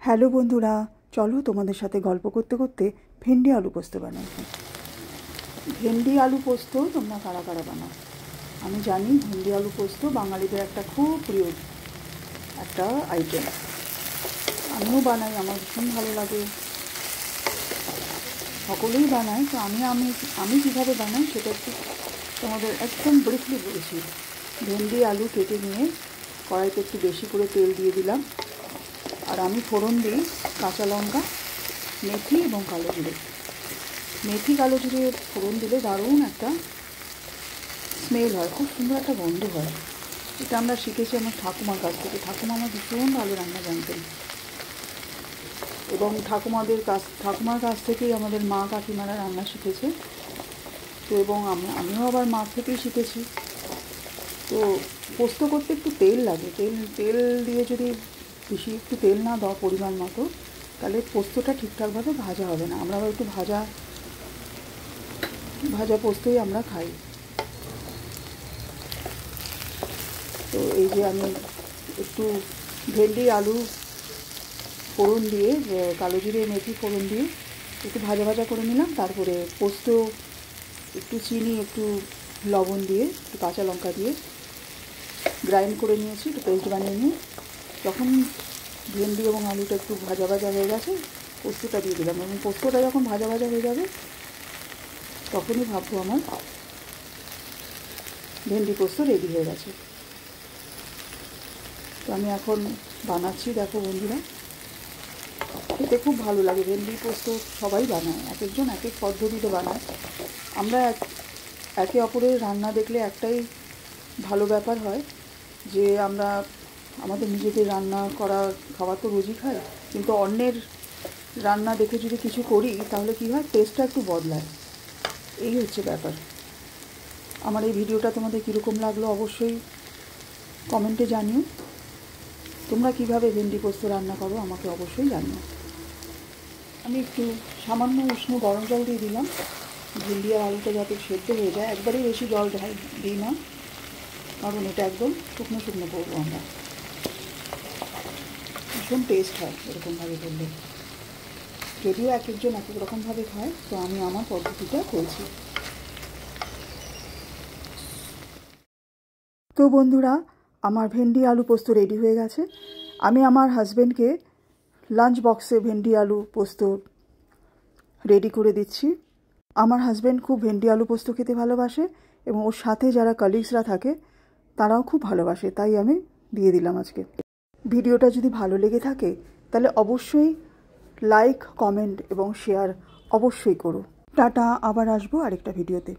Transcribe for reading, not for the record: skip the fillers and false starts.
Hello বন্ধুরা, চলো তোমাদের সাথে গল্প করতে করতে ভেন্ডি আলু পোস্ত বানাই। ভেন্ডি আলু পোস্ত তোমরা কারা কারা বানাও? আমি জানি ভেন্ডি আলু পোস্ত বাঙালিদের একটা খুব প্রিয় একটা আইটেম। আমিও বানাই, আমার ভীষণ ভালো লাগে, সকলেই বানায়। তো আমি কীভাবে বানাই সেটা একটু তোমাদের একদম ব্রিফলি বলছি। ভেন্ডি আলু কেটে নিয়ে কড়াইতে একটু বেশি করে তেল দিয়ে দিলাম, আর আমি ফোড়ন দিই কাঁচা লঙ্কা, মেথি এবং কালো জিরে। মেথি কালো জিরে ফোড়ন দিলে দারুণ একটা স্মেল হয়, খুব সুন্দর একটা গন্ধ হয়। এটা আমরা শিখেছি আমার ঠাকুমার কাছ থেকে। ঠাকুমা আমার ভীষণ ভালো রান্না জানতেন, এবং ঠাকুমার কাছ থেকেই আমাদের মা কাকিমারা রান্না শিখেছে। তো এবং আমিও আবার মার থেকেই শিখেছি। তো পোস্ত করতে একটু তেল লাগে, তেল দিয়ে যদি বেশি একটু তেল না দাও পরিমাণ মতো, তাহলে পোস্তটা ঠিকঠাকভাবে ভাজা হবে না। আমরা আবার একটু ভাজা পোস্তই আমরা খাই। তো এই যে আমি একটু ভেন্ডি আলু ফোড়ন দিয়ে, কালো জিরে মেথি ফোড়ন দিয়ে একটু ভাজা করে নিলাম। তারপরে পোস্ত একটু চিনি, একটু লবণ দিয়ে, একটু কাঁচা লঙ্কা দিয়ে গ্রাইন্ড করে নিয়েছি, একটু পেস্ট বানিয়ে নিয়ে যখন ভেন্ডি এবং আলুটা একটু ভাজা হয়ে গেছে, পোস্তটা দিয়ে দিলাম। এবং পোস্তটা যখন ভাজা হয়ে যাবে তখনই ভাববো আমার ভেন্ডি পোস্ত রেডি হয়ে গেছে। তো আমি এখন বানাচ্ছি, দেখো বন্ধুরা, খেতে খুব ভালো লাগে। ভেন্ডি পোস্ত সবাই বানায়, এক একজন এক এক পদ্ধতিতে বানায়। আমরা একে অপরের রান্না দেখলে একটাই ভালো ব্যাপার হয় যে আমরা আমাদের নিজেদের রান্না করা খাবার তো রোজই খাই, কিন্তু অন্যের রান্না দেখে যদি কিছু করি তাহলে কী হয়, টেস্টটা একটু বদলায়। এই হচ্ছে ব্যাপার। আমার এই ভিডিওটা তোমাদের কীরকম লাগলো অবশ্যই কমেন্টে জানিও। তোমরা কীভাবে ভেন্ডি পোস্ত রান্না করো আমাকে অবশ্যই জানিও। আমি একটু সামান্য উষ্ণ গরম জল দিয়ে দিলাম, ভেন্ডি আর আলুটা যাতে সেদ্ধ হয়ে যায়। একবারেই বেশি জল দিই না, কারণ এটা একদম শুকনো করবো আমরা। ভীষণ টেস্ট হয় এরকমভাবে করলে, যদিও এক একজন এক এক রকমভাবে খায়। তো আমি আমার পদ্ধতিটা বলছি। তো বন্ধুরা, আমার ভেন্ডি আলু পোস্ত রেডি হয়ে গেছে। আমি আমার হাজব্যান্ডকে লাঞ্চ বক্সে ভেন্ডি আলু পোস্ত রেডি করে দিচ্ছি। আমার হাজব্যান্ড খুব ভেন্ডি আলু পোস্ত খেতে ভালোবাসে, এবং ওর সাথে যারা কলিগসরা থাকে তারাও খুব ভালোবাসে, তাই আমি দিয়ে দিলাম আজকে। ভিডিওটা যদি ভালো লেগে থাকে তাহলে অবশ্যই লাইক, কমেন্ট এবং শেয়ার অবশ্যই করো। টাটা, আবার আসবো আরেকটা ভিডিওতে।